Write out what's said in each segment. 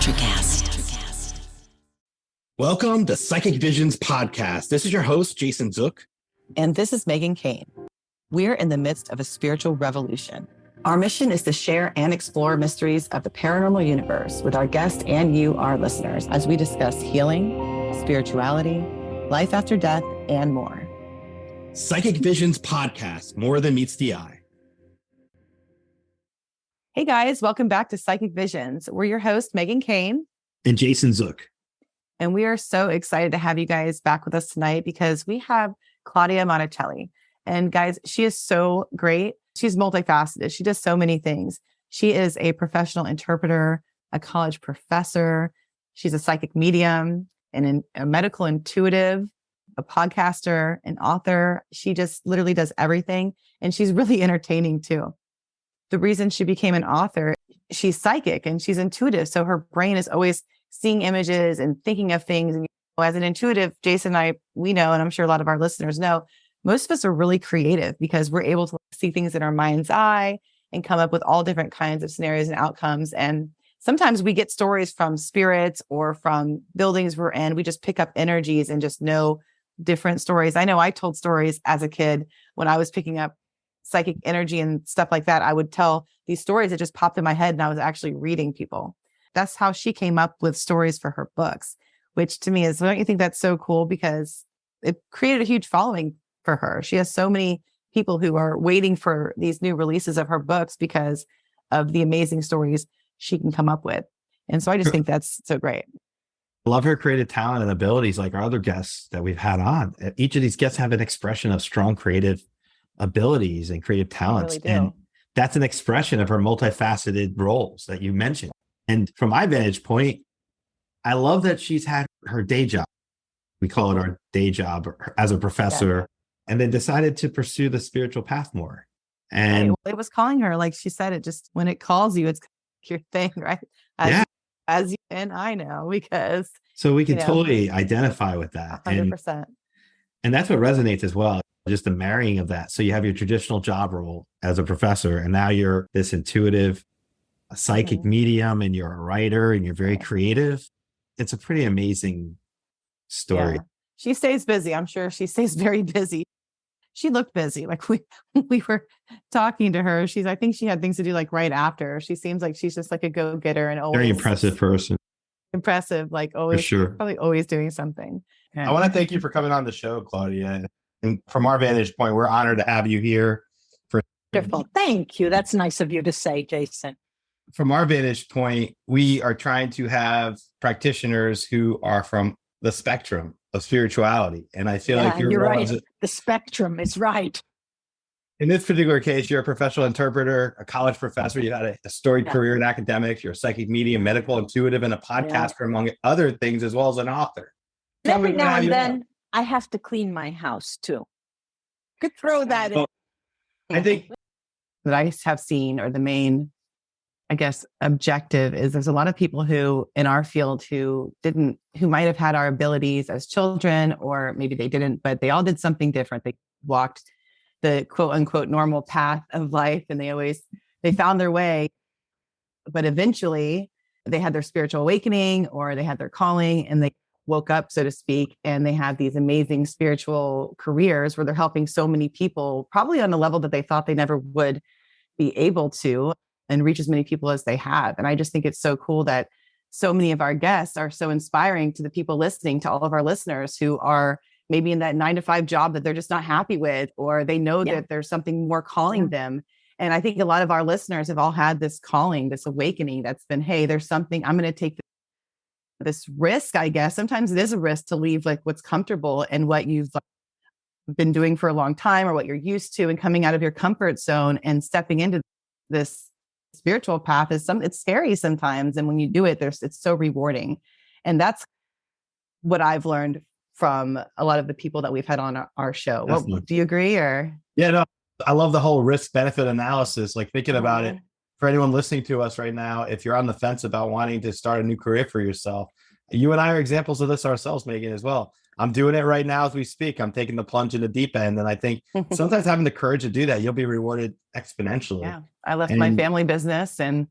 Electricast. Welcome to Psychic Visions Podcast. This is your host, Jason Zook. And this is Megan Kane. We're in the midst of a spiritual revolution. Our mission is to share and explore mysteries of the paranormal universe with our guests and you, our listeners, as we discuss healing, spirituality, life after death, and more. Psychic Visions Podcast, more than meets the eye. Hey guys, welcome back to Psychic Visions. We're your hosts, Megan Kane. And Jason Zook. And we are so excited to have you guys back with us tonight because we have Claudia Monacelli. And guys, she is so great. She's multifaceted. She does so many things. She is a professional interpreter, a college professor. She's a psychic medium, and a medical intuitive, a podcaster, an author. She just literally does everything. And she's really entertaining too. The reason she became an author, she's psychic and she's intuitive. So her brain is always seeing images and thinking of things. And as an intuitive, Jason and I, we know, and I'm sure a lot of our listeners know, most of us are really creative because we're able to see things in our mind's eye and come up with all different kinds of scenarios and outcomes. And sometimes we get stories from spirits or from buildings we're in. We just pick up energies and just know different stories. I know I told stories as a kid when I was picking up psychic energy and stuff like that. I would tell these stories that just popped in my head and I was actually reading people. That's how she came up with stories for her books, which to me is, don't you think that's so cool? Because it created a huge following for her. She has so many people who are waiting for these new releases of her books because of the amazing stories she can come up with. And so I just think that's so great. I love her creative talent and abilities like our other guests that we've had on. Each of these guests have an expression of strong creative abilities and creative talents. Really and that's an expression of her multifaceted roles that you mentioned. And from my vantage point, I love that she's had her day job. We call it our day job as a professor, and then decided to pursue the spiritual path more. And it was calling her, like she said, it just, when it calls you, it's your thing, right? As you and I know, because. So we can totally identify with that. 100%. And that's what resonates as well. Just the marrying of that. So you have your traditional job role as a professor, and now you're this intuitive, a psychic medium, and you're a writer, and you're very creative. It's a pretty amazing story. Yeah. She stays busy. I'm sure she stays very busy. She looked busy. Like we were talking to her. I think she had things to do like right after. She seems like she's just like a go-getter and always very impressive person. Impressive, like always, for sure. Probably always doing something. I want to thank you for coming on the show, Claudia. And from our vantage point, we're honored to have you here. Wonderful. Thank you. That's nice of you to say, Jason. From our vantage point, we are trying to have practitioners who are from the spectrum of spirituality. And I feel like you're right. The spectrum is right. In this particular case, you're a professional interpreter, a college professor. You've had a storied career in academics. You're a psychic medium, medical intuitive, and a podcaster, among other things, as well as an author. Every now and then, I have to clean my house too. Could throw that in. I think that I have seen, or the main, I guess, objective is there's a lot of people who in our field who might have had our abilities as children, or maybe they didn't, but they all did something different. They walked the quote unquote normal path of life, and they found their way, but eventually they had their spiritual awakening or they had their calling and they woke up, so to speak, and they have these amazing spiritual careers where they're helping so many people, probably on a level that they thought they never would be able to, and reach as many people as they have. And I just think it's so cool that so many of our guests are so inspiring to the people listening, to all of our listeners who are maybe in that 9-to-5 job that they're just not happy with, or they know that there's something more calling them. And I think a lot of our listeners have all had this calling, this awakening that's been, hey, there's something, I'm going to take this risk, I guess. Sometimes it is a risk to leave like what's comfortable and what you've been doing for a long time or what you're used to, and coming out of your comfort zone and stepping into this spiritual path it's scary sometimes. And when you do it, it's so rewarding. And that's what I've learned from a lot of the people that we've had on our show. Well, do you agree? Or no, I love the whole risk benefit analysis, like thinking about it. For anyone listening to us right now, if you're on the fence about wanting to start a new career for yourself, you and I are examples of this ourselves, Megan, as well. I'm doing it right now as we speak. I'm taking the plunge in the deep end. And I think sometimes having the courage to do that, you'll be rewarded exponentially. Yeah. I left my family business and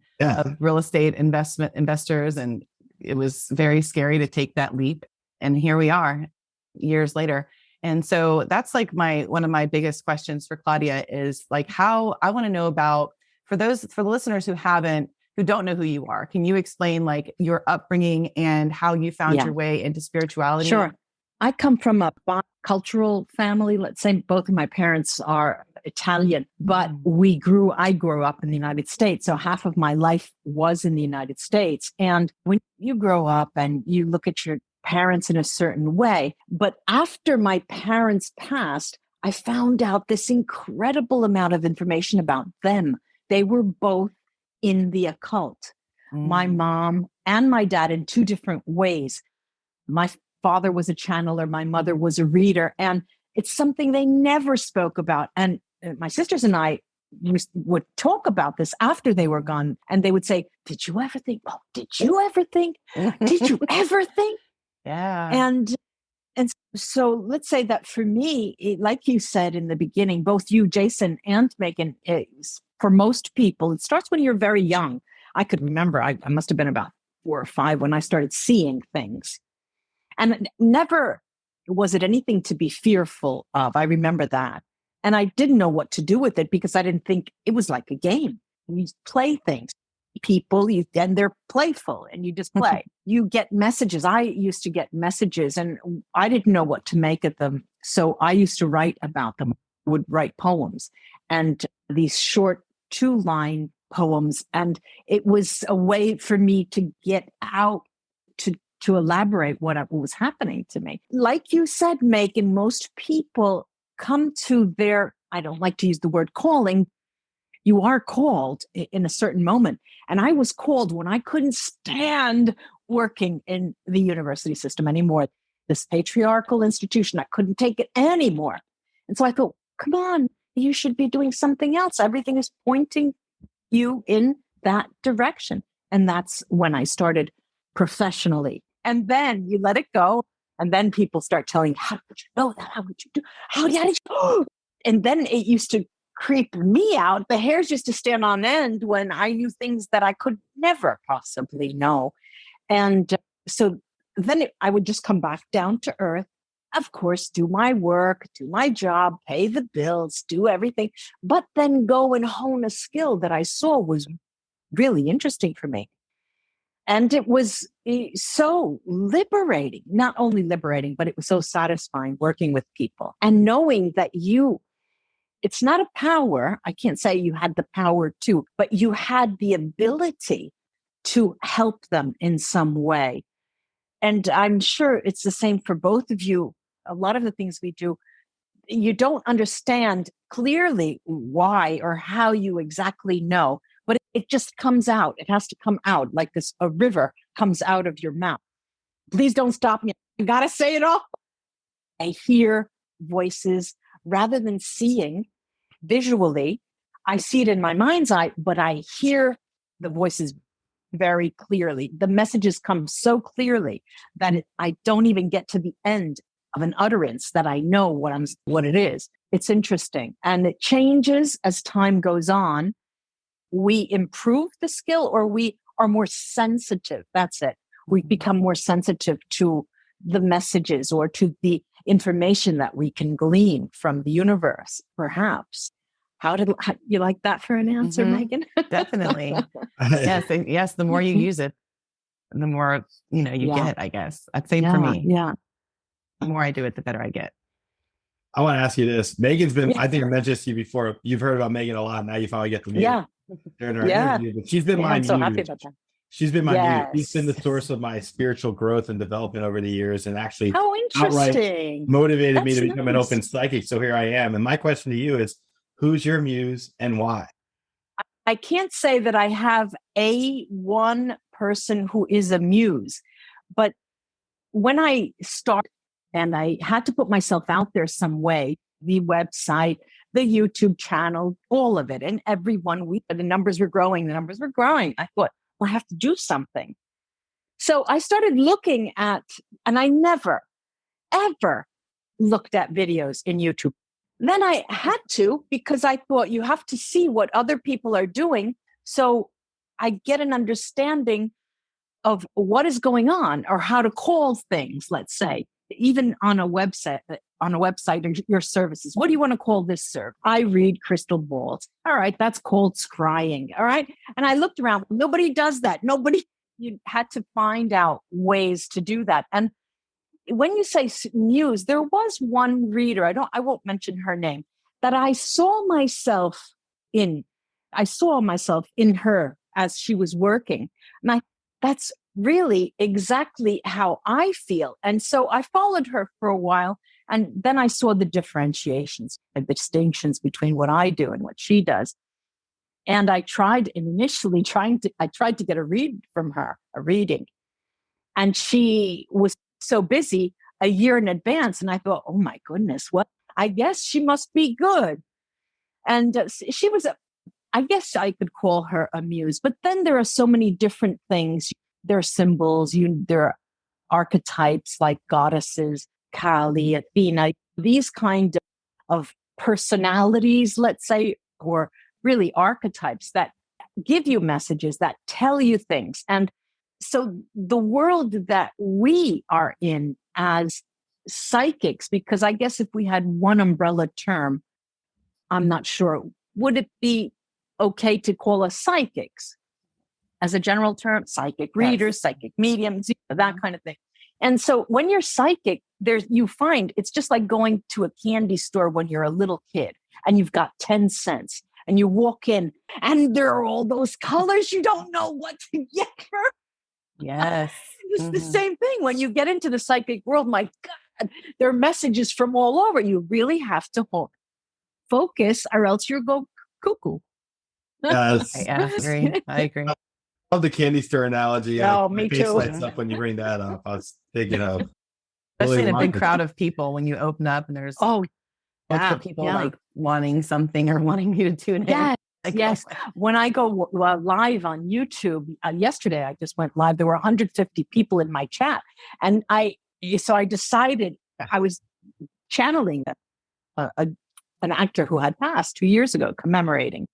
real estate investors and it was very scary to take that leap. And here we are years later. And so that's like one of my biggest questions for Claudia is like how I want to know about for the listeners who don't know who you are. Can you explain like your upbringing and how you found your way into spirituality? Sure. I come from a bicultural family. Let's say both of my parents are Italian, but I grew up in the United States. So half of my life was in the United States. And when you grow up and you look at your parents in a certain way, but after my parents passed, I found out this incredible amount of information about them. They were both in the occult. My mom and my dad in two different ways. My father was a channeler. My mother was a reader. And it's something they never spoke about. And my sisters and I would talk about this after they were gone. And they would say, did you ever think? Oh, did you ever think? Did you ever think? Yeah. And so let's say that for me, like you said in the beginning, both you, Jason, and Megan, for most people, it starts when you're very young. I could remember, I must have been about 4 or 5 when I started seeing things. And never was it anything to be fearful of. I remember that. And I didn't know what to do with it because I didn't think it was like a game. You play things. People, and they're playful and you just play. You get messages. I used to get messages and I didn't know what to make of them. So I used to write about them, would write poems and these short 2-line poems. And it was a way for me to get out to elaborate what was happening to me. Like you said, Megan, most people come to I don't like to use the word calling. You are called in a certain moment. And I was called when I couldn't stand working in the university system anymore. This patriarchal institution, I couldn't take it anymore. And so I thought, come on, you should be doing something else. Everything is pointing you in that direction. And that's when I started professionally. And then you let it go. And then people start telling you, how would you know that? How would you do? How did you? And then it used to creep me out. The hairs used to stand on end when I knew things that I could never possibly know. And so then I would just come back down to earth, of course, do my work, do my job, pay the bills, do everything, but then go and hone a skill that I saw was really interesting for me. And it was so liberating, not only liberating, but it was so satisfying working with people and knowing that it's not a power. I can't say you had the power to, but you had the ability to help them in some way. And I'm sure it's the same for both of you. A lot of the things we do, you don't understand clearly why or how you exactly know, but it just comes out. It has to come out like a river comes out of your mouth. Please don't stop me. You got to say it all. I hear voices rather than seeing visually. I see it in my mind's eye, but I hear the voices very clearly. The messages come so clearly that I don't even get to the end of an utterance that I know what it is. It's interesting. And it changes as time goes on. We improve the skill or we are more sensitive. That's it. We become more sensitive to the messages or to the information that we can glean from the universe, perhaps. How you like that for an answer, Megan? Definitely. Yes. The more you use it, the more, you get, I guess. I'd say for me. Yeah. The more I do it, the better I get. I want to ask you this. Megan's been, I think I mentioned this to you before. You've heard about Megan a lot. Now you finally get to meet her during our interview. But she's been my I'm so muse. happy about that. She's been my muse. She's been the source of my spiritual growth and development over the years, and actually how interesting motivated me to become an open psychic. So here I am. And my question to you is, who's your muse and why? I can't say that I have one person who is a muse, but when I started and I had to put myself out there some way, the website, the YouTube channel, all of it, and every 1 week, the numbers were growing. I thought, well, I have to do something. So I started looking at, and I never, ever looked at videos in YouTube. Then I had to, because I thought you have to see what other people are doing. So I get an understanding of what is going on or how to call things, let's say, even on a website or your services. What do you want to call this service? I read crystal balls. All right. That's called scrying. All right. And I looked around. Nobody does that. You had to find out ways to do that. And when you say muse, there was one reader, I won't mention her name, that I saw myself in her as she was working. And that's really exactly how I feel. And so I followed her for a while. And then I saw the differentiations and distinctions between what I do and what she does. And I tried to get a read from her, a reading. And she was so busy a year in advance. And I thought, oh my goodness, I guess she must be good. And she was, I guess I could call her a muse. But then there are so many different things. There are symbols, there are archetypes like goddesses, Kali, Athena, these kind of personalities, let's say, or really archetypes that give you messages, that tell you things. And so the world that we are in as psychics, because I guess if we had one umbrella term, I'm not sure, would it be okay to call us psychics as a general term? Psychic readers, psychic mediums, that kind of thing. And so when you're psychic, you find it's just like going to a candy store when you're a little kid and you've got 10 cents and you walk in and there are all those colors. You don't know what to get for. Yes. It's the same thing when you get into the psychic world. My God, there are messages from all over. You really have to focus or else you'll go cuckoo. Yes. I agree. I love the candy store analogy. Oh, my me face too. lights up when you bring that up. I was thinking of Especially in a big Wonka. crowd of people when you open up and there's Oh, multiple people like wanting something or wanting you to tune in. yes, Like, yes. When I go live on YouTube, yesterday I just went live. There were 150 people in my chat, and so I decided I was channeling an actor who had passed 2 years ago, commemorating.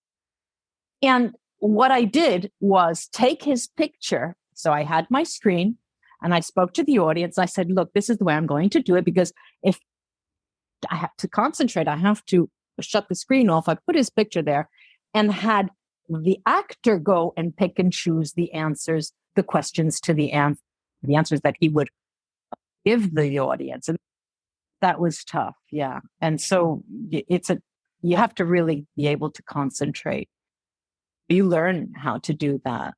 And what I did was take his picture. So I had my screen and I spoke to the audience. I said, look, this is the way I'm going to do it, because if I have to concentrate, I have to shut the screen off. I put his picture there and had the actor go and pick and choose the answers, the questions to the answers that he would give the audience. And that was tough. Yeah. And so you have to really be able to concentrate. You learn how to do that,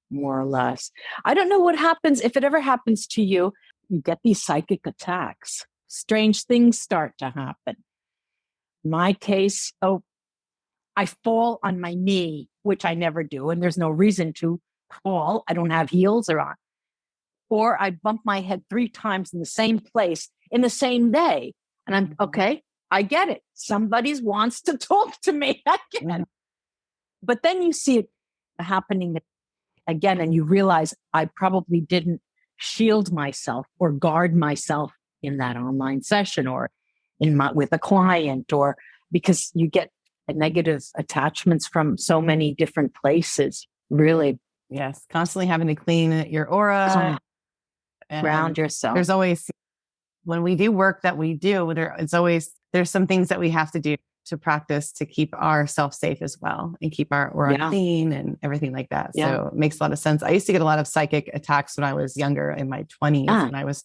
more or less. I don't know what happens if it ever happens to you. You get these psychic attacks. Strange things start to happen. In my case, I fall on my knee, which I never do, and there's no reason to fall. I don't have heels on. Or I bump my head 3 times in the same place in the same day. And I'm okay. I get it. Somebody wants to talk to me again. But then you see it happening again, and you realize I probably didn't shield myself or guard myself in that online session or with a client, or because you get negative attachments from so many different places. Really, yes, constantly having to clean your aura, ground yourself. There's always, when we do work that we do, there's some things that we have to do to practice to keep ourselves safe as well and keep our aura clean and everything like that. Yeah. So it makes a lot of sense. I used to get a lot of psychic attacks when I was younger, in my 20s, and I was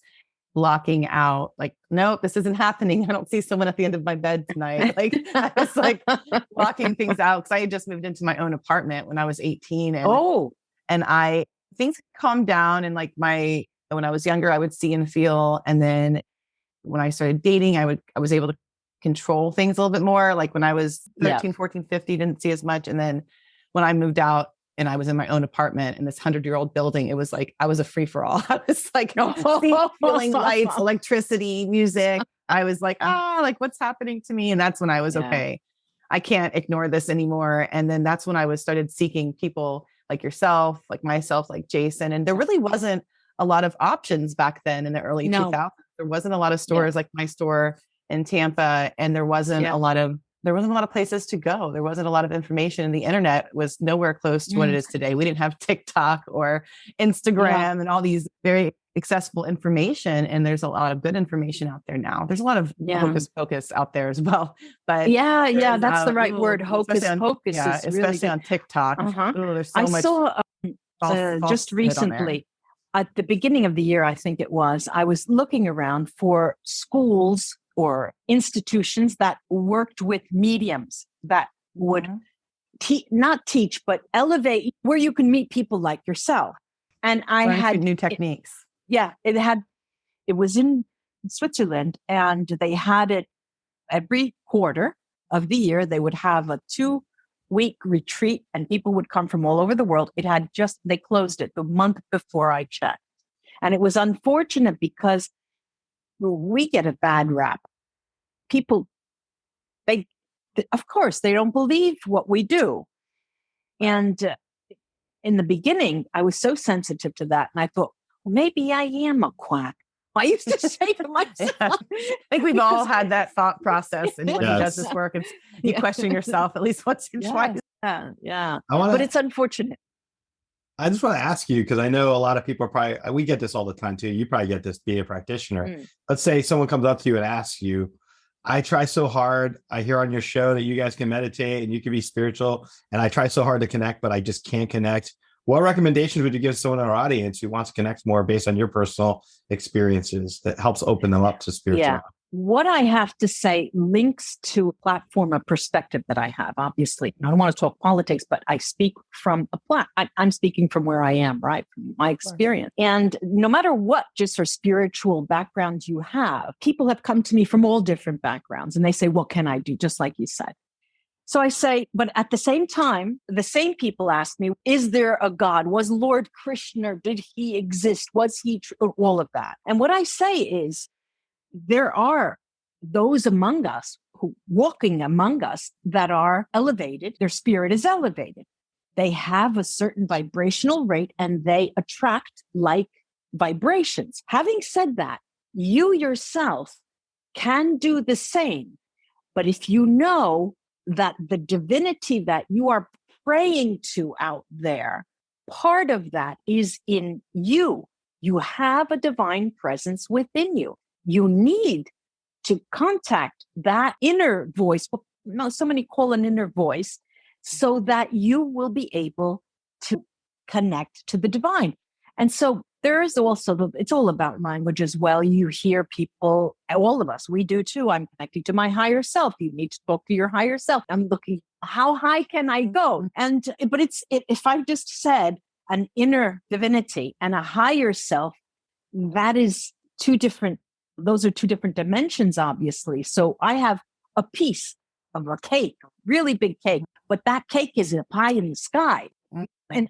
blocking out, like, nope, this isn't happening. I don't see someone at the end of my bed tonight. Like, I was like blocking things out because I had just moved into my own apartment when I was 18. And things calmed down. And like when I was younger, I would see and feel. And then when I started dating, I was able to control things a little bit more. Like when I was 13, 14, 15, didn't see as much. And then when I moved out and I was in my own apartment in this 100-year-old building, it was like, I was a free for all. I was like, feeling lights, electricity, music. I was like, like what's happening to me? And that's when I was okay. I can't ignore this anymore. And then that's when I started seeking people like yourself, like myself, like Jason. And there really wasn't a lot of options back then in the early 2000s. There wasn't a lot of stores like my store in Tampa, and there wasn't a lot of there wasn't a lot of places to go. There wasn't a lot of information, and the internet was nowhere close to what it is today. We didn't have TikTok or Instagram and all these very accessible information. And there's a lot of good information out there now. There's a lot of hocus pocus out there as well. But that's the right word. Hocus pocus, especially really on TikTok. There's so much. I saw just recently, at the beginning of the year, I think it was, I was looking around for schools or institutions that worked with mediums that would not teach, but elevate, where you can meet people like yourself. And I had new techniques. It was in Switzerland, and they had it every quarter of the year. They would have a 2-week retreat, and people would come from all over the world. They closed it the month before I checked. And it was unfortunate because we get a bad rap. People, of course, they don't believe what we do. And in the beginning, I was so sensitive to that. And I thought, well, maybe I am a quack. I used to say to myself. I think we've all had that thought process. And when he does this work, it's you question yourself at least once or twice. But it's unfortunate. I just want to ask you, because I know a lot of people we get this all the time too. You probably get this, be a practitioner. Let's say someone comes up to you and asks you, I try so hard. I hear on your show that you guys can meditate and you can be spiritual. And I try so hard to connect, but I just can't connect. What recommendations would you give someone in our audience who wants to connect more based on your personal experiences that helps open them up to spirituality? What I have to say links to a platform, a perspective that I have, obviously. I don't want to talk politics, but I speak from I'm speaking from where I am, right? From my experience. And no matter what just for spiritual background you have, people have come to me from all different backgrounds and they say, what can I do? Just like you said. So I say, but at the same time, the same people ask me, is there a God? Was Lord Krishna, did he exist? Was he all of that? And what I say is, there are those among us walking among us that are elevated. Their spirit is elevated. They have a certain vibrational rate and they attract like vibrations. Having said that, you yourself can do the same. But if you know that the divinity that you are praying to out there, part of that is in you. You have a divine presence within you. You need to contact that inner voice. Well, so many call an inner voice, so that you will be able to connect to the divine. And so there is also, it's all about language as well. You hear people, all of us, we do too. I'm connecting to my higher self. You need to talk to your higher self. I'm looking, how high can I go? But if I just said an inner divinity and a higher self, that is those are two different dimensions, obviously. So I have a piece of a cake, a really big cake, but that cake is a pie in the sky. And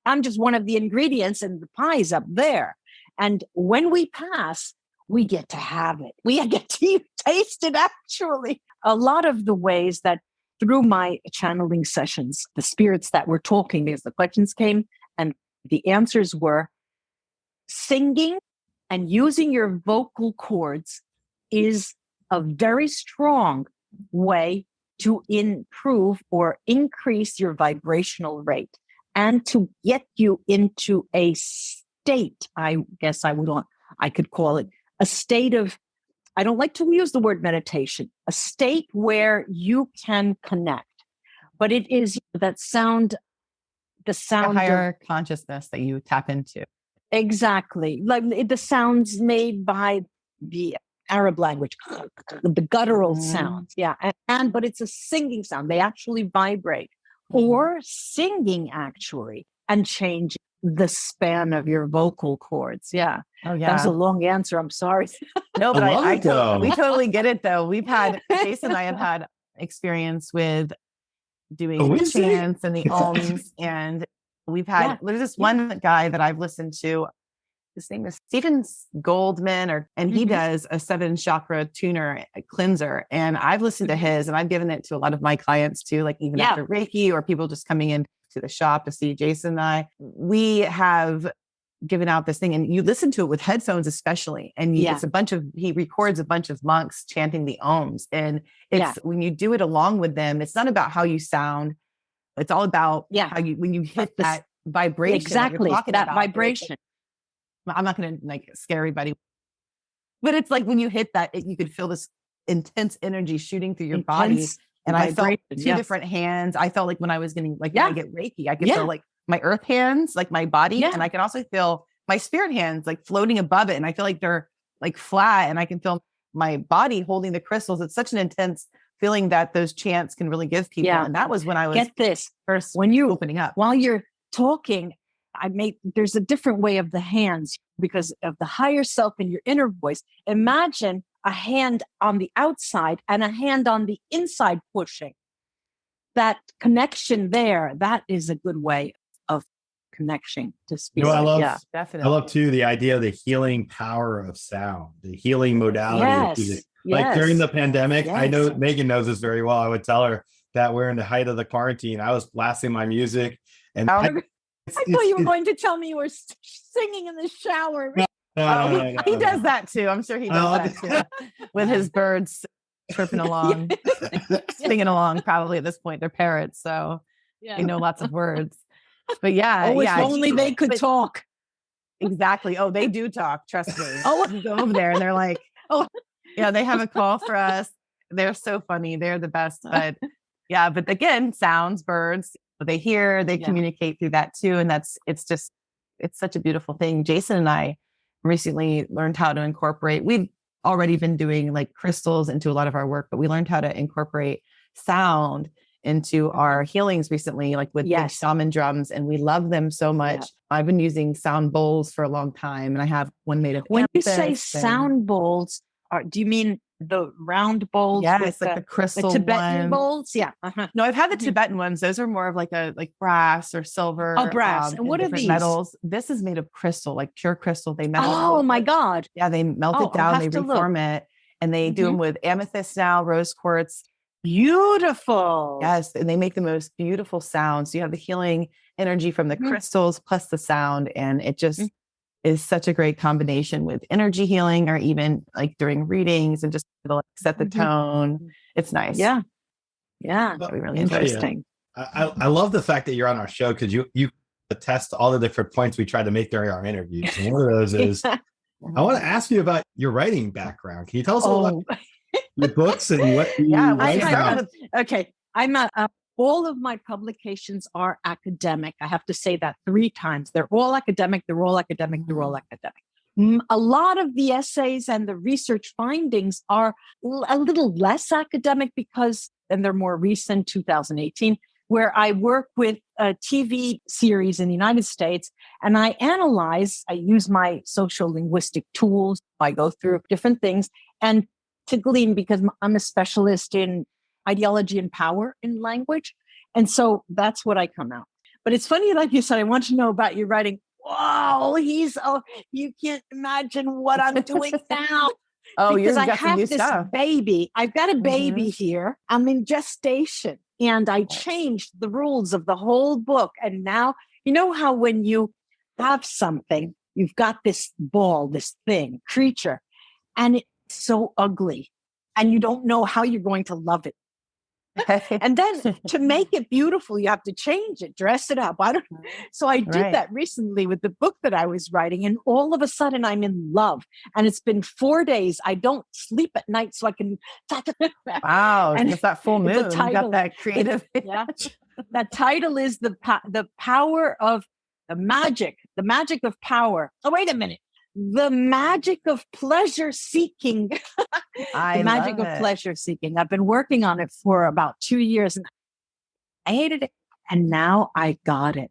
I'm just one of the ingredients and the pie's up there. And when we pass, we get to have it. We get to taste it, actually. A lot of the ways that through my channeling sessions, the spirits that were talking, because the questions came and the answers were singing and using your vocal cords is a very strong way to improve or increase your vibrational rate and to get you into a state. I guess I could call it a state of, I don't like to use the word meditation, a state where you can connect, but it is the sound a higher consciousness that you tap into. Exactly. Like the sounds made by the Arab language, the guttural sounds. Yeah. But it's a singing sound. They actually vibrate or singing actually and change the span of your vocal cords. Yeah. Oh yeah. That's a long answer. I'm sorry. No, but we totally get it though. Jason and I have had experience with doing the chants and the ohms, and there's this one guy that I've listened to. His name is Stephen Goldman, and he does a 7 chakra tuner cleanser. And I've listened to his, and I've given it to a lot of my clients too, like even after Reiki or people just coming in to the shop to see Jason and I. We have giving out this thing, and you listen to it with headphones, especially. And it's he records a bunch of monks chanting the ohms. And it's when you do it along with them, it's not about how you sound. It's all about how when you hit that vibration. Exactly. That vibration. I'm not going to like scare everybody, but it's like when you hit that, you could feel this intense energy shooting through your body. And I felt two different hands. I felt like when I was getting when I get Reiki, I could feel like my earth hands, like my body. And I can also feel my spirit hands like floating above it. And I feel like they're like flat, and I can feel my body holding the crystals. It's such an intense feeling that those chants can really give people. And that was when I was first when you opening up. While you're talking, there's a different way of the hands because of the higher self and your inner voice. Imagine a hand on the outside and a hand on the inside pushing. That connection there, that is a good way of connection to spirit. I love, definitely. I love too the idea of the healing power of sound, the healing modality of music. Like during the pandemic, I know Megan knows this very well. I would tell her that we're in the height of the quarantine. I was blasting my music, and I thought you were going to tell me you were singing in the shower. No, he does that too. I'm sure he does that too with his birds chirping along, singing along. Probably at this point, they're parrots, so they know lots of words. But if only they could talk. Exactly. Oh, they do talk. Trust me. You go over there and they're like, they have a call for us. They're so funny. They're the best. But but again, sounds, birds, they hear, they communicate through that too. And it's such a beautiful thing. Jason and I recently learned how to incorporate, we've already been doing like crystals into a lot of our work, but we learned how to incorporate sound into our healings recently, like with big shaman drums, and we love them so much. I've been using sound bowls for a long time, and I have one made of when you say sound bowls, do you mean the round bowls? Yes, like the crystal Tibetan bowls. No, I've had the Tibetan ones. Those are more of like brass or silver. Brass. And what are these? Metals. This is made of crystal, like pure crystal. They melt. Oh my God. Yeah, they melt it down. They reform it, and they do them with amethyst now, rose quartz. Beautiful. Yes, and they make the most beautiful sounds. You have the healing energy from the crystals plus the sound, and it just is such a great combination with energy healing, or even like during readings, and just to like set the tone. It's nice. Yeah, that'd be really interesting. I love the fact that you're on our show, because you attest to all the different points we try to make during our interviews. And one of those is, I want to ask you about your writing background. Can you tell us a little about your books and what you write about? Okay, all of my publications are academic. I have to say that 3 times. They're all academic. They're all academic. They're all academic. A lot of the essays and the research findings are a little less academic and they're more recent, 2018, where I work with a TV series in the United States, and I use my social linguistic tools. I go through different things and to glean, because I'm a specialist in ideology and power in language. And so that's what I come out. But it's funny, like you said, I want to know about your writing. Wow, you can't imagine what I'm doing now. Because I have this baby. I've got a baby here. I'm in gestation, and I changed the rules of the whole book. And now, you know how when you have something, you've got this ball, this thing, creature, and it's so ugly, and you don't know how you're going to love it. And then to make it beautiful, you have to change it, dress it up. So I did that recently with the book that I was writing, and all of a sudden I'm in love. And it's been 4 days. I don't sleep at night so I can. Wow. And it's that full moon. You got that creative. That title is the power of the magic of power. Oh, wait a minute. The magic of pleasure seeking. The magic of pleasure seeking. I've been working on it for about 2 years, and I hated it. And now I got it.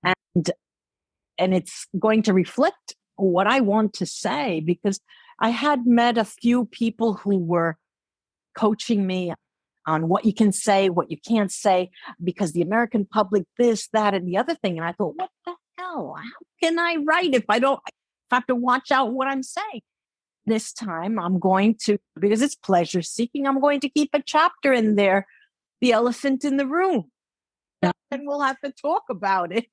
And it's going to reflect what I want to say, because I had met a few people who were coaching me on what you can say, what you can't say, because the American public, this, that, and the other thing. And I thought, what the hell? How can I write if I have to watch out what I'm saying? This time I'm going to, because it's pleasure seeking, I'm going to keep a chapter in there, the elephant in the room. And we'll have to talk about it.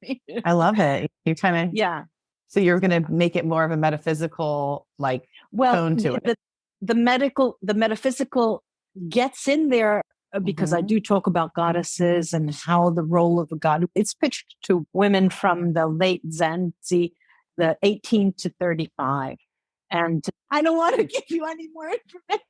I love it. You're trying to So you're going to make it more of a metaphysical tone to it. The metaphysical gets in there because I do talk about goddesses and how the role of a god. It's pitched to women from the late Zen, the 18 to 35. And I don't want to give you any more information.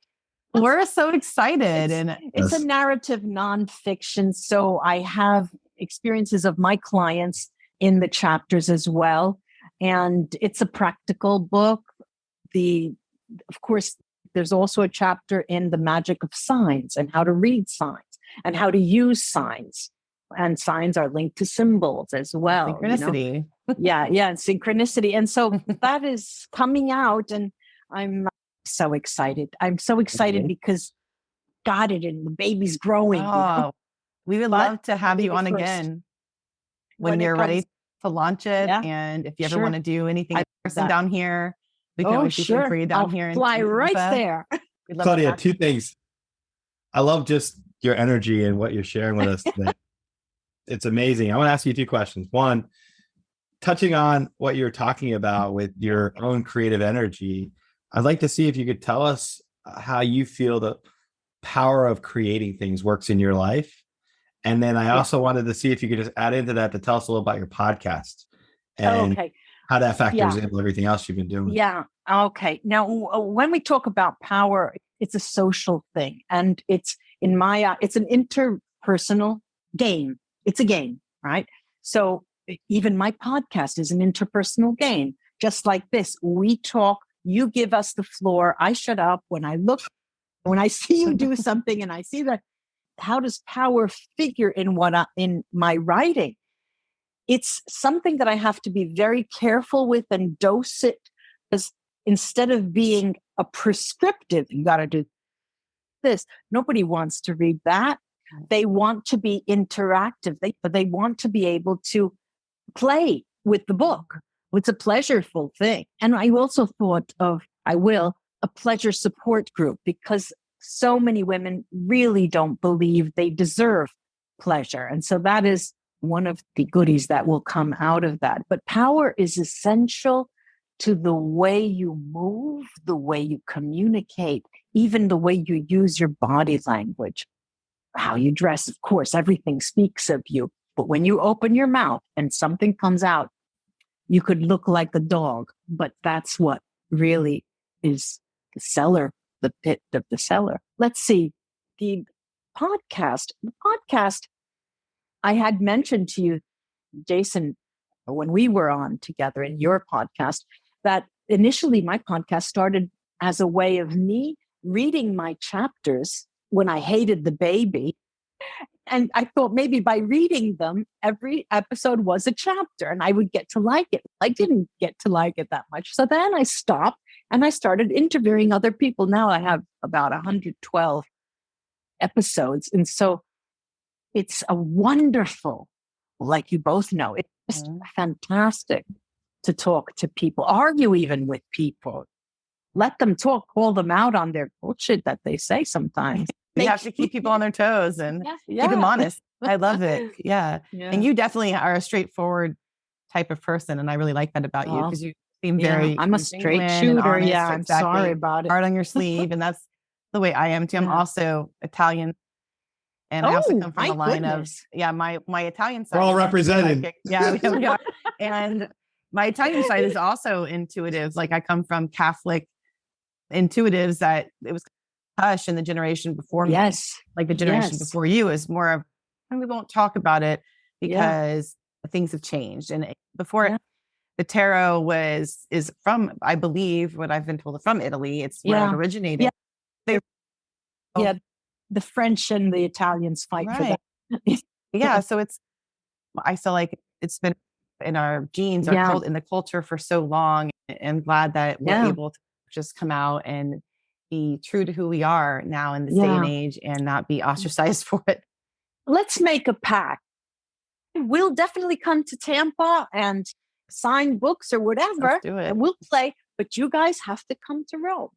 We're so excited. It's a narrative nonfiction. So I have experiences of my clients in the chapters as well. And it's a practical book. Of course, there's also a chapter in the magic of signs and how to read signs and how to use signs. And signs are linked to symbols as well. Synchronicity. And synchronicity. And so that is coming out, and I'm so excited. I'm so excited because got it, and the baby's growing. Oh, we would love to have you on again when you're ready to launch it. Yeah. And if you ever want to do anything in person down here, we can always do something for you down here. Fly right there. Claudia, two things. I love just your energy and what you're sharing with us today. It's amazing. I want to ask you two questions. One, touching on what you're talking about with your own creative energy, I'd like to see if you could tell us how you feel the power of creating things works in your life. And then I also wanted to see if you could just add into that to tell us a little about your podcast and how that factors into everything else you've been doing. Yeah. Okay. Now, when we talk about power, it's a social thing, and it's it's an interpersonal game. It's a game, right? So even my podcast is an interpersonal game. Just like this, we talk, you give us the floor, I shut up. When I see you do something and I see that, how does power figure in my writing? It's something that I have to be very careful with and dose it, because instead of being a prescriptive, you got to do this. Nobody wants to read that. They want to be interactive. They want to be able to play with the book. It's a pleasureful thing. And I also thought of, a pleasure support group, because so many women really don't believe they deserve pleasure. And so that is one of the goodies that will come out of that. But power is essential to the way you move, the way you communicate, even the way you use your body language. How you dress, of course, everything speaks of you. But when you open your mouth and something comes out, you could look like a dog, but that's what really is the cellar, the pit of the cellar. Let's see. The podcast, I had mentioned to you, Jason, when we were on together in your podcast, that initially my podcast started as a way of me reading my chapters when I hated the baby. And I thought maybe by reading them, every episode was a chapter and I would get to like it. I didn't get to like it that much. So then I stopped and I started interviewing other people. Now I have about 112 episodes. And so it's a wonderful, like you both know, it's just fantastic to talk to people, argue even with people. Let them talk, call them out on their bullshit that they say sometimes. You have to keep people on their toes and keep them honest. I love it. Yeah. And you definitely are a straightforward type of person. And I really like that about you, because you seem very, I'm a straight shooter. Yeah. I'm sorry about it. Heart on your sleeve. And that's the way I am too. I'm also Italian. And I also come from the line of, my Italian side. We're all represented. Yeah, we are. And my Italian side is also intuitive. Like I come from Catholic intuitives that it was hush in the generation before me. Yes. Like the generation before you is more of, and we won't talk about it because things have changed. And before the tarot is from, I believe what I've been told, from Italy. It's where it originated. Yeah. The French and the Italians fight for that. So I feel like it's been in our genes, in the culture for so long. And glad that we're able to just come out and be true to who we are now in this day and age and not be ostracized for it. Let's make a pact. We'll definitely come to Tampa and sign books or whatever. Let's do it. And we'll play, but you guys have to come to Rome.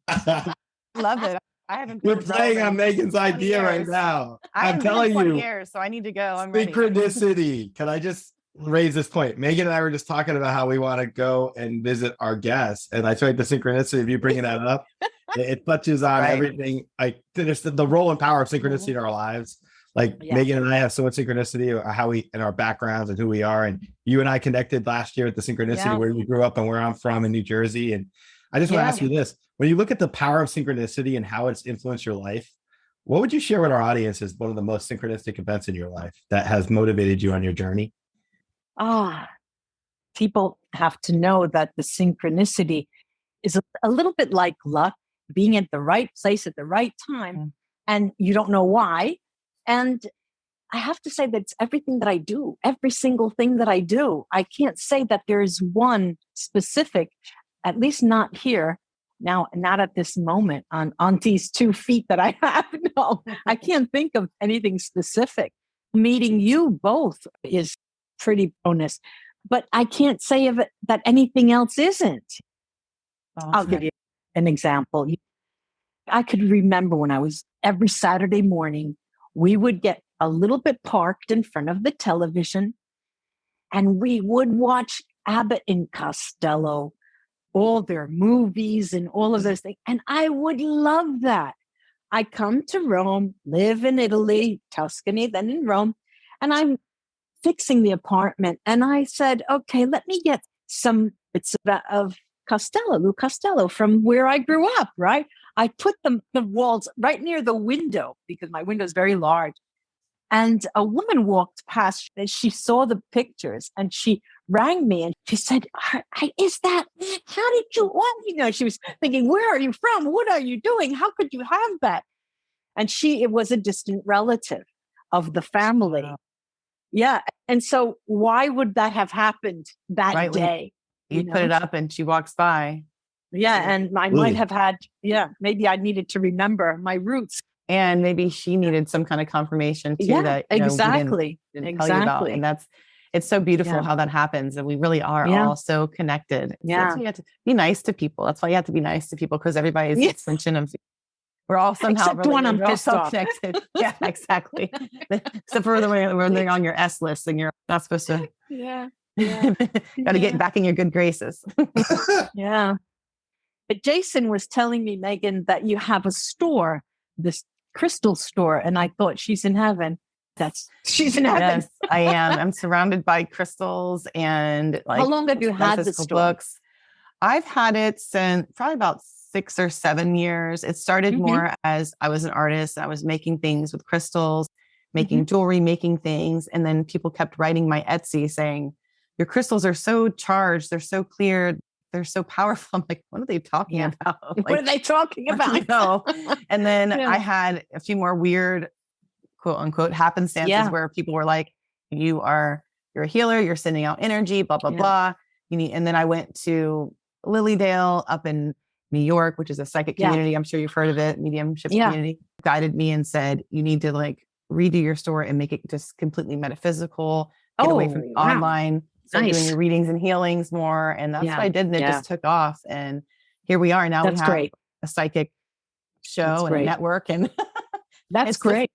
Love it. I haven't. We're playing on Megan's idea right now. I'm telling you. Years, so I need to go. I'm synchronicity. Can I just raise this point. Megan and I were just talking about how we want to go and visit our guests. And I feel like the synchronicity of you bringing that up, it touches on everything. Like there's the role and power of synchronicity in our lives. Like Megan and I have so much synchronicity of how we, in our backgrounds and who we are. And you and I connected last year at the synchronicity where we grew up and where I'm from in New Jersey. And I just want to ask you this, when you look at the power of synchronicity and how it's influenced your life, what would you share with our audience as one of the most synchronistic events in your life that has motivated you on your journey? People have to know that the synchronicity is a little bit like luck, being at the right place at the right time, and you don't know why. And I have to say that it's everything that I do, every single thing that I do. I can't say that there is one specific, at least not here. Now, not at this moment on these 2 feet that I have. No, I can't think of anything specific. Meeting you both is pretty bonus, but I can't say of it that anything else isn't. I'll give you an example. I could remember when I was every Saturday morning, we would get a little bit parked in front of the television and we would watch Abbott and Costello, all their movies and all of those things. And I would love that. I come to Rome, live in Italy, Tuscany, then in Rome, and I'm fixing the apartment. And I said, okay, let me get some bits of Lou Costello from where I grew up, right? I put the walls right near the window because my window is very large. And a woman walked past and she saw the pictures and she rang me and she said, is that, how did you, she was thinking, where are you from? What are you doing? How could you have that? And it was a distant relative of the family. Wow. Yeah. And so why would that have happened that day? You put it up and she walks by. Yeah. And I might have had, maybe I needed to remember my roots. And maybe she needed some kind of confirmation too that exactly. didn't tell you about. And it's so beautiful how that happens. And we really are all so connected. So that's why you have to be nice to people. That's why you have to be nice to people because everybody's extension of we're all somehow really, when I'm pissed off. Connected. Yeah, exactly. Except for when they're on your S list and you're not supposed to. Got to get back in your good graces. Yeah. But Jason was telling me, Megan, that you have a store, this crystal store, and I thought she's in heaven. She's in heaven. Yes, I am. I'm surrounded by crystals and how long have you had the store? Books. I've had it since probably about 6 or 7 years. It started more as I was an artist. I was making things with crystals, making jewelry, making things. And then people kept writing my Etsy saying, your crystals are so charged. They're so clear. They're so powerful. I'm like, what are they talking about? Like, what are they talking about? I know. And then I had a few more weird, quote unquote, happenstances where people were like, you're a healer. You're sending out energy, blah, blah, blah. And then I went to Lilydale up in New York, which is a psychic community. I'm sure you've heard of it. Mediumship community guided me and said, you need to redo your store and make it just completely metaphysical, get away from the online, start doing your readings and healings more. And that's what I did. And it just took off. And here we are. Now we have a psychic show and a network. And that's great.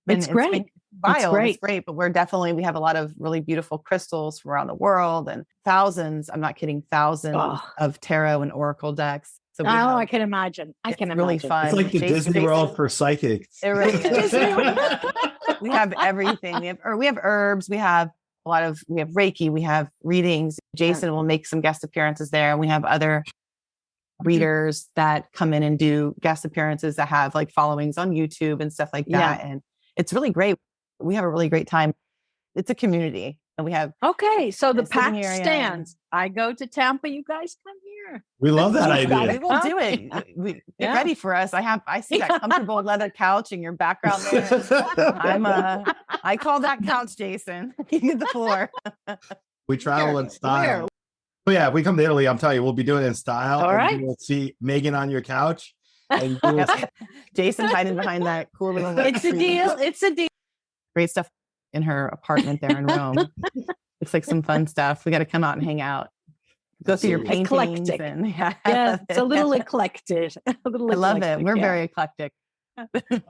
It's great. It's great. But we have a lot of really beautiful crystals from around the world and thousands, I'm not kidding, thousands of tarot and oracle decks. So I can imagine. Really fun. It's like the Disney World for psychics. It really is. We have everything. We have herbs. We have Reiki. We have readings. Jason will make some guest appearances there. And we have other readers that come in and do guest appearances that have followings on YouTube and stuff like that. And it's really great. We have a really great time. It's a community. And we have so the pack stands. I go to Tampa, you guys come here. We love that idea. We will do it. Get ready for us. I see that comfortable leather couch in your background there. I call that couch, Jason. You get the floor. We travel in style. Oh yeah, if we come to Italy, I'm telling you, we'll be doing it in style. All right. You'll see Megan on your couch. And Jason hiding behind that cool little. It's a deal. It's a deal. Great stuff in her apartment there in Rome. Looks like some fun stuff. We got to come out and hang out. Go through your paintings. Eclectic. And, it's a little eclectic. I love it. We're very eclectic.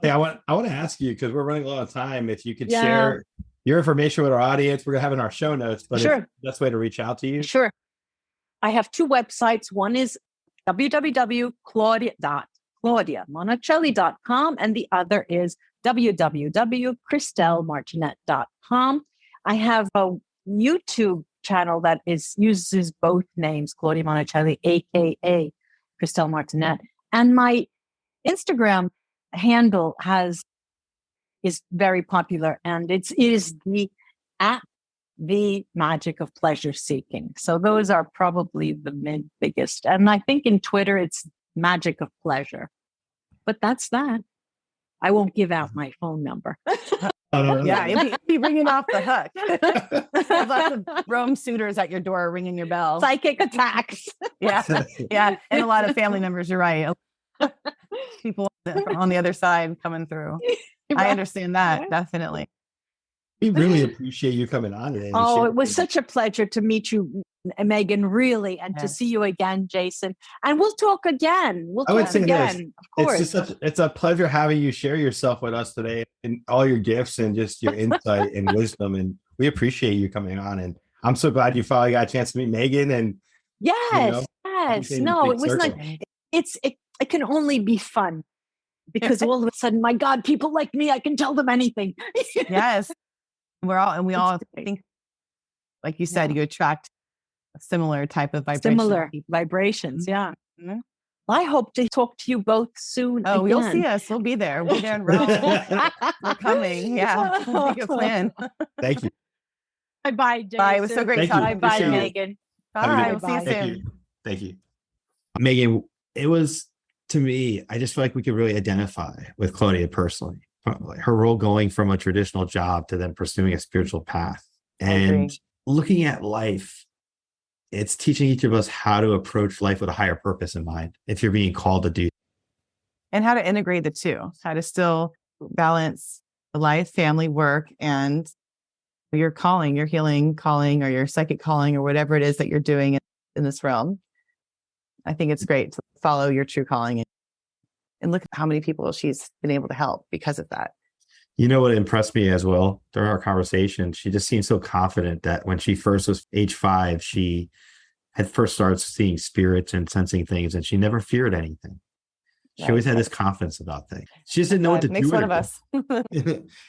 Hey, I want to ask you, because we're running a lot of time, if you could share your information with our audience, we're going to have in our show notes, but Sure. it's the best way to reach out to you. Sure. I have two websites. One is www.claudiamonacelli.com and the other is www.christelmartinet.com. I have a YouTube channel that uses both names, Claudia Monacelli, aka Christelle Martinet, and my Instagram handle is very popular, and it is the magic of pleasure seeking. So those are probably the biggest. And I think in Twitter, it's magic of pleasure. But that's that. I won't give out my phone number. Yeah, you'll be ringing off the hook. Have lots of Rome suitors at your door ringing your bell. Psychic attacks. Yeah. And a lot of family members, you're right. People on the other side coming through. I understand that, definitely. We really appreciate you coming on today. Oh, it was such a pleasure to meet you, Megan, really, and to see you again, Jason. And we'll talk again. I would say this. Of course. It's a pleasure having you share yourself with us today and all your gifts and just your insight and wisdom. And we appreciate you coming on. And I'm so glad you finally got a chance to meet Megan. And yes. No, it was not. It can only be fun because all of a sudden, my God, people like me, I can tell them anything. Yes. We all think, like you said, you attract a similar type of vibration. Similar vibrations, yeah. Mm-hmm. Well, I hope to talk to you both soon. Oh, you'll see us. We'll be there. We'll be there in Rome. We're coming. Yeah. We'll make a plan. Thank you. Bye-bye, Jason. Bye. It was so great talking. Bye, Megan. Bye. We'll see you soon. Thank you. Megan, it was, to me, I just feel like we could really identify with Claudia personally. Her role going from a traditional job to then pursuing a spiritual path and looking at life. It's teaching each of us how to approach life with a higher purpose in mind if you're being called to do. And how to integrate the two, how to still balance life, family, work, and your calling, your healing calling, or your psychic calling, or whatever it is that you're doing in this realm. I think it's great to follow your true calling and look at how many people she's been able to help because of that. You know what impressed me as well during our conversation? She just seemed so confident that when she first was age 5, she had first started seeing spirits and sensing things, and she never feared anything. She always had this confidence about things. She just didn't know what to do. Makes one of us.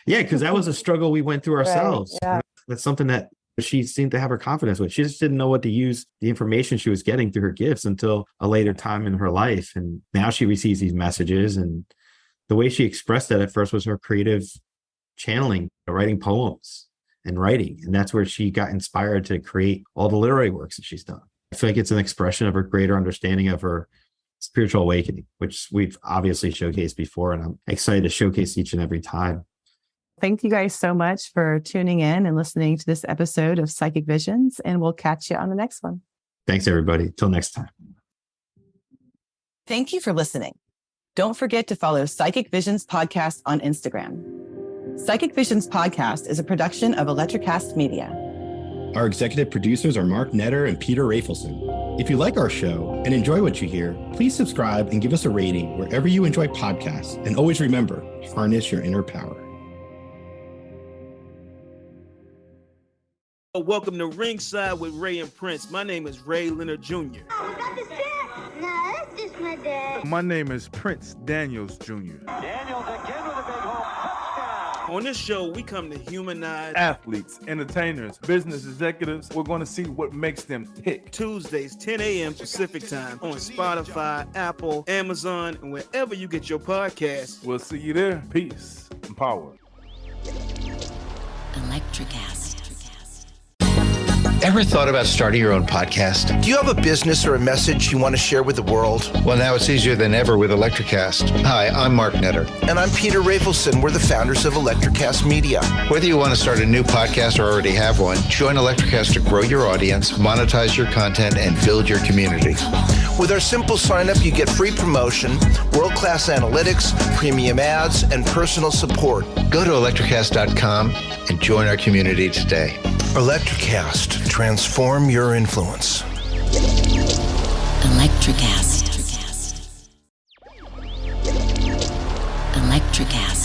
Yeah, because that was a struggle we went through ourselves. Right, yeah. That's something that she seemed to have her confidence with. She just didn't know what to use the information she was getting through her gifts until a later time in her life. And now she receives these messages. And the way she expressed that at first was her creative channeling, writing poems and writing. And that's where she got inspired to create all the literary works that she's done. I feel like it's an expression of her greater understanding of her spiritual awakening, which we've obviously showcased before. And I'm excited to showcase each and every time. Thank you guys so much for tuning in and listening to this episode of Psychic Visions, and we'll catch you on the next one. Thanks, everybody. Till next time. Thank you for listening. Don't forget to follow Psychic Visions Podcast on Instagram. Psychic Visions Podcast is a production of Electricast Media. Our executive producers are Mark Netter and Peter Rafelson. If you like our show and enjoy what you hear, please subscribe and give us a rating wherever you enjoy podcasts. And always remember, harness your inner power. Welcome to Ringside with Ray and Prince. My name is Ray Leonard Jr. Oh, is that the set? No, that's just my dad. My name is Prince Daniels Jr. Daniels again with a big home touchdown. On this show, we come to humanize Athletes, entertainers, business executives. We're going to see what makes them tick. Tuesdays, 10 a.m. Pacific time on Spotify, Apple, Amazon, and wherever you get your podcasts. We'll see you there. Peace and power. Electricast. Ever thought about starting your own podcast? Do you have a business or a message you want to share with the world? Well, now it's easier than ever with Electricast. Hi, I'm Mark Netter. And I'm Peter Rafelson. We're the founders of Electricast Media. Whether you want to start a new podcast or already have one, join Electricast to grow your audience, monetize your content, and build your community. With our simple sign-up, you get free promotion, world-class analytics, premium ads, and personal support. Go to electricast.com and join our community today. Electricast. Transform your influence. Electricast. Electricast.